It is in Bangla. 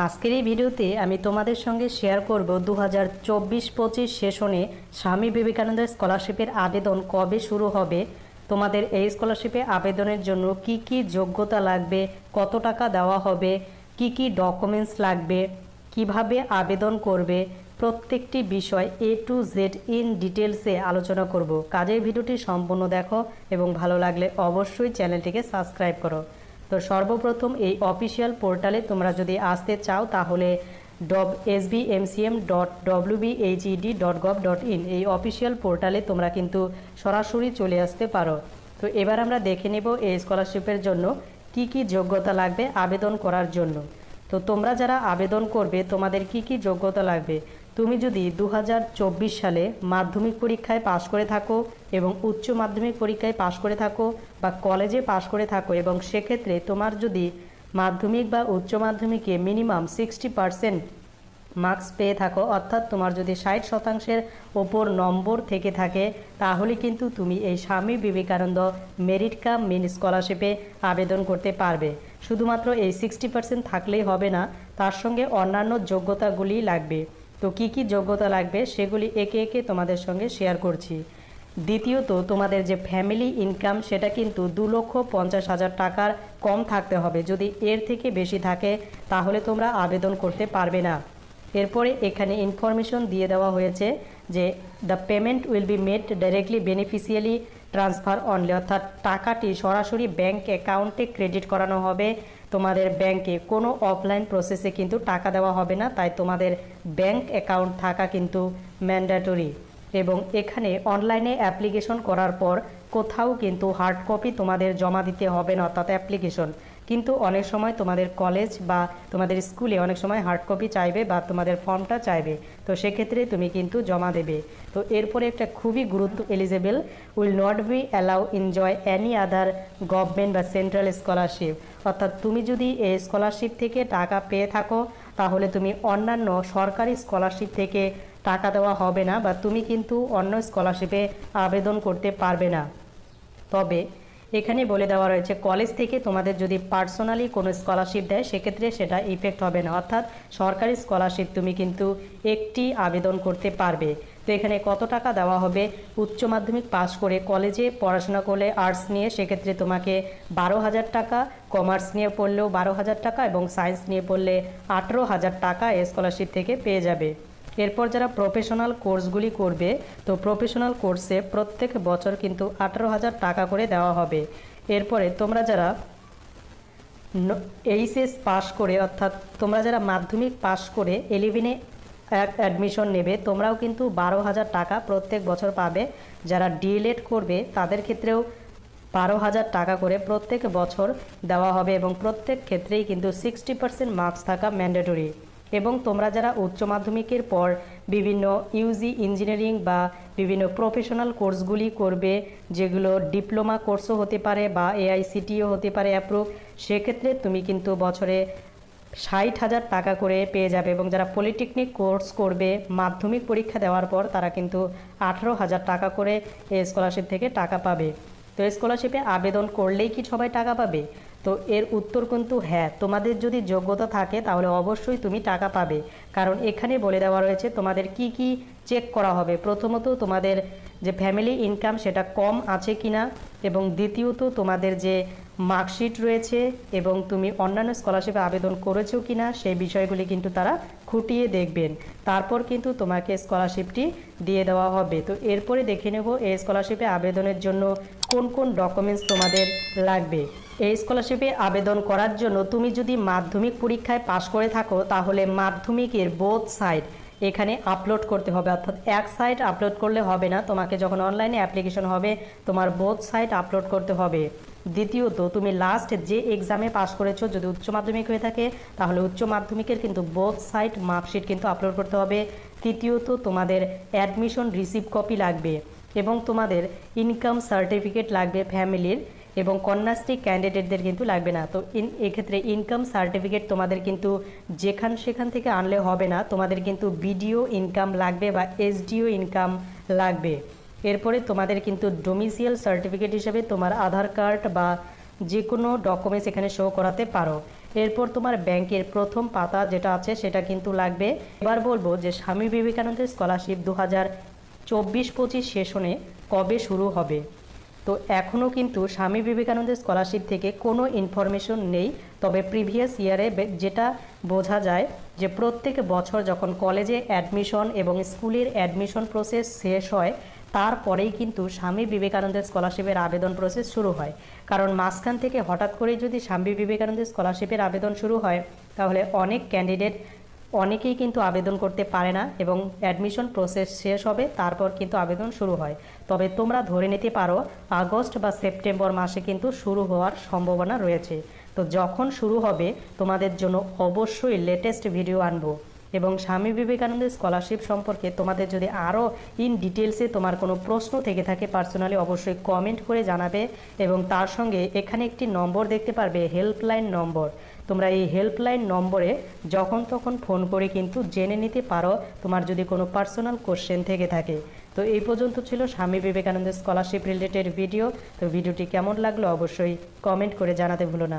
আজকের এই ভিডিওতে আমি তোমাদের সঙ্গে শেয়ার করব 2024-25 সেশনে স্বামী বিবেকানন্দ স্কলারশিপের আবেদন কবে শুরু হবে, তোমাদের এই স্কলারশিপে আবেদনের জন্য কি কি যোগ্যতা লাগবে, কত টাকা দেওয়া হবে, কি কি ডকুমেন্টস লাগবে, কিভাবে আবেদন করবে, প্রত্যেকটি বিষয় A to Z ইন ডিটেলসে আলোচনা করব। কাজের ভিডিওটি সম্পূর্ণ দেখো এবং ভালো লাগলে অবশ্যই চ্যানেলটিকে সাবস্ক্রাইব করো। তো সর্বপ্রথম এই অফিসিয়াল পোর্টালে তোমরা যদি আসতে চাও তাহলে sbmcm.wbhed.gov.in এই অফিসিয়াল পোর্টালে তোমরা কিন্তু সরাসরি চলে আসতে পারো। তো এবার আমরা দেখে নেব এই স্কলারশিপের জন্য কি কি যোগ্যতা লাগবে আবেদন করার জন্য। তো তোমরা যারা আবেদন করবে তোমাদের কি কি যোগ্যতা লাগবে। তুমি যদি 2024 সালে মাধ্যমিক পরীক্ষায় পাশ করে থাকো এবং উচ্চ মাধ্যমিক পরীক্ষায় পাশ করে থাকো বা কলেজে পাশ করে থাকো এবং সেক্ষেত্রে তোমার যদি মাধ্যমিক বা উচ্চ মাধ্যমিকে মিনিমাম 60% মার্কস পেয়ে থাকো, অর্থাৎ তোমার যদি 60% ওপর নম্বর থেকে থাকে, তাহলে কিন্তু তুমি এই Swami Vivekananda merit cum main স্কলারশিপে আবেদন করতে পারবে। শুধুমাত্র এই 60% থাকলেই হবে না, তার সঙ্গে অন্যান্য যোগ্যতাগুলি লাগবে। তো কি কি যোগ্যতা লাগবে সেগুলি একে একে তোমাদের সঙ্গে শেয়ার করছি। দ্বিতীয়ত, তোমাদের যে ফ্যামিলি ইনকাম সেটা কিন্তু 2,50,000 টাকার কম থাকতে হবে। যদি এর থেকে বেশি থাকে তাহলে তোমরা আবেদন করতে পারবে না। এরপরে এখানে ইনফরমেশন দিয়ে দেওয়া হয়েছে যে the payment will be made directly beneficiary transfer only, অর্থাৎ টাকাটি সরাসরি ব্যাংক অ্যাকাউন্টে ক্রেডিট করানো হবে। তোমাদের ব্যাংকে কোনো অফলাইন প্রসেসে কিন্তু টাকা দেওয়া হবে না, তাই তোমাদের ব্যাংক অ্যাকাউন্ট থাকা কিন্তু ম্যান্ডেটরি। এবং এখানে অনলাইনে অ্যাপ্লিকেশন করার পর কোথাও কিন্তু হার্ড কপি তোমাদের জমা দিতে হবে না, অর্থাৎ অ্যাপ্লিকেশন। কিন্তু অনেক সময় তোমাদের কলেজ বা তোমাদের স্কুলে অনেক সময় হার্ড কপি চাইবে বা তোমাদের ফর্মটা চাইবে, তো সেক্ষেত্রে তুমি কিন্তু জমা দেবে। তো এরপরে একটা খুবই eligible will not be allow enjoy any other government বা সেন্ট্রাল স্কলারশিপ, অর্থাৎ তুমি যদি এই স্কলারশিপ থেকে টাকা পেয়ে থাকো তাহলে তুমি অন্যান্য সরকারি স্কলারশিপ থেকে টাকা দেওয়া হবে না বা তুমি কিন্তু অন্য স্কলারশিপে আবেদন করতে পারবে না। তবে এখানে বলে দেওয়া রয়েছে কলেজ থেকে তোমাদের যদি পার্সোনালি কোনো স্কলারশিপ দেয় সেক্ষেত্রে সেটা ইফেক্ট হবে না, অর্থাৎ সরকারি স্কলারশিপ তুমি কিন্তু একটি আবেদন করতে পারবে। তো এখানে কত টাকা দেওয়া হবে, উচ্চ মাধ্যমিক পাস করে কলেজে পড়াশোনা করলে আর্টস নিয়ে সেক্ষেত্রে তোমাকে 12,000 টাকা, কমার্স নিয়ে পড়লেও 12,000 টাকা এবং সায়েন্স নিয়ে পড়লে 18,000 টাকা এই স্কলারশিপ থেকে পেয়ে যাবে। এরপর যারা প্রফেশনাল কোর্সগুলি করবে, তো প্রফেশনাল কোর্সে প্রত্যেক বছর কিন্তু 18,000 টাকা করে দেওয়া হবে। এরপরে তোমরা যারা এইচএস পাস করে, অর্থাৎ তোমরা যারা মাধ্যমিক পাস করে 11-এ অ্যাডমিশন নেবে, তোমরাও কিন্তু 12,000 টাকা প্রত্যেক বছর পাবে। যারা ডিএলএড করবে তাদের ক্ষেত্রেও 12,000 টাকা করে প্রত্যেক বছর দেওয়া হবে এবং প্রত্যেক ক্ষেত্রেই কিন্তু 60% মার্কস থাকা ম্যান্ডেটরি। এবং তোমরা যারা উচ্চ মাধ্যমিকের পর বিভিন্ন ইউজি ইঞ্জিনিয়ারিং বা বিভিন্ন প্রফেশনাল কোর্সগুলি করবে, যেগুলো ডিপ্লোমা কোর্সও হতে পারে বা এআইসিটিও হতে পারে অ্যাপ্রুভ, সেক্ষেত্রে তুমি কিন্তু বছরে 60,000 টাকা করে পেয়ে যাবে। এবং যারা পলিটেকনিক কোর্স করবে মাধ্যমিক পরীক্ষা দেওয়ার পর তারা কিন্তু 18,000 টাকা করে এই স্কলারশিপ থেকে টাকা পাবে। তো স্কলারশিপে আবেদন করলেই কি সবাই টাকা পাবে? তো এর উত্তর কিন্তু হ্যাঁ, তোমাদের যদি যোগ্যতা থাকে তাহলে অবশ্যই তুমি টাকা পাবে। কারণ এখানে বলে দেওয়া রয়েছে তোমাদের কি কি চেক করা হবে। প্রথমত তোমাদের যে ফ্যামিলি ইনকাম সেটা কম আছে কিনা, এবং দ্বিতীয়ত তোমাদের যে মার্কশিট রয়েছে এবং তুমি অন্যান্য স্কলারশিপে আবেদন করেছো কিনা সেই বিষয়গুলি কিন্তু তারা খুঁটিয়ে দেখবেন। তারপর কিন্তু তোমাকে স্কলারশিপটি দিয়ে দেওয়া হবে। তো এরপরে দেখে নেব এই স্কলারশিপে আবেদনের জন্য কোন কোন ডকুমেন্টস তোমাদের লাগবে। এই স্কলারশিপে আবেদন করার জন্য তুমি যদি মাধ্যমিক পরীক্ষায় পাশ করে থাকো তাহলে মাধ্যমিকের বোথ সাইড এখানে আপলোড করতে হবে, অর্থাৎ এক সাইড আপলোড করলে হবে না, তোমাকে যখন অনলাইনে অ্যাপ্লিকেশন হবে তোমার বোথ সাইড আপলোড করতে হবে। দ্বিতীয়ত, তুমি লাস্ট যে এক্সামে পাশ করেছো যদি উচ্চ মাধ্যমিক হয়ে থাকে তাহলে উচ্চ মাধ্যমিকের কিন্তু বোথ সাইড মার্কশিট কিন্তু আপলোড করতে হবে। তৃতীয়ত, তোমাদের অ্যাডমিশন রিসিভ কপি লাগবে এবং তোমাদের ইনকাম সার্টিফিকেট লাগবে ফ্যামিলির, এবং কন্যাশ্রী ক্যান্ডিডেটদের কিন্তু লাগবে না। তো এক্ষেত্রে ইনকাম সার্টিফিকেট তোমাদের কিন্তু সেখান থেকে আনলে হবে না, তোমাদের কিন্তু বিডিও ইনকাম লাগবে বা এসডিও ইনকাম লাগবে। এরপরে তোমাদের কিন্তু ডোমিসিয়াল সার্টিফিকেট হিসেবে তোমার আধার কার্ড বা যে কোনো ডকুমেন্টস এখানে শো করাতে পারো। এরপর তোমার ব্যাংকের প্রথম পাতা যেটা আছে সেটা কিন্তু লাগবে। এবার বলবো যে স্বামী বিবেকানন্দ স্কলারশিপ 2024-25 সেশনে কবে শুরু হবে। তো এখনও কিন্তু স্বামী বিবেকানন্দ স্কলারশিপ থেকে কোনো ইনফরমেশন নেই, তবে প্রিভিয়াস ইয়ারে যেটা বোঝা যায় যে প্রত্যেক বছর যখন কলেজে অ্যাডমিশন এবং স্কুলের অ্যাডমিশন প্রসেস শেষ হয় তারপরেই কিন্তু স্বামী বিবেকানন্দ স্কলারশিপের আবেদন প্রসেস শুরু হয়। কারণ মাঝখান থেকে হঠাৎ করেই যদি স্বামী বিবেকানন্দ স্কলারশিপের আবেদন শুরু হয় তাহলে অনেক ক্যান্ডিডেট অনেকেই কিন্তু আবেদন করতে পারে না এবং অ্যাডমিশন প্রসেস শেষ হবে তারপর কিন্তু আবেদন শুরু হয়। তবে তোমরা ধরে নিতে পারো আগস্ট বা সেপ্টেম্বর মাসে কিন্তু শুরু হওয়ার সম্ভাবনা রয়েছে। তো যখন শুরু হবে তোমাদের জন্য অবশ্যই লেটেস্ট ভিডিও আনবো এবং স্বামী বিবেকানন্দ স্কলারশিপ সম্পর্কে তোমাদের যদি আরও ইন ডিটেলসে তোমার কোনো প্রশ্ন থেকে থাকে পার্সোনালি অবশ্যই কমেন্ট করে জানাবে। এবং তার সঙ্গে এখানে একটি নম্বর দেখতে পারবে, হেল্পলাইন নম্বর। তোমরা এই হেল্পলাইন নম্বরে যখন তখন ফোন করে কিন্তু জেনে নিতে পারো তোমার যদি কোনো পার্সোনাল কোশ্চেন থেকে থাকে। তো এই পর্যন্ত ছিল Swami Vivekananda scholarship related video. তো ভিডিওটি কেমন লাগলো অবশ্যই কমেন্ট করে জানাতে ভুলো না।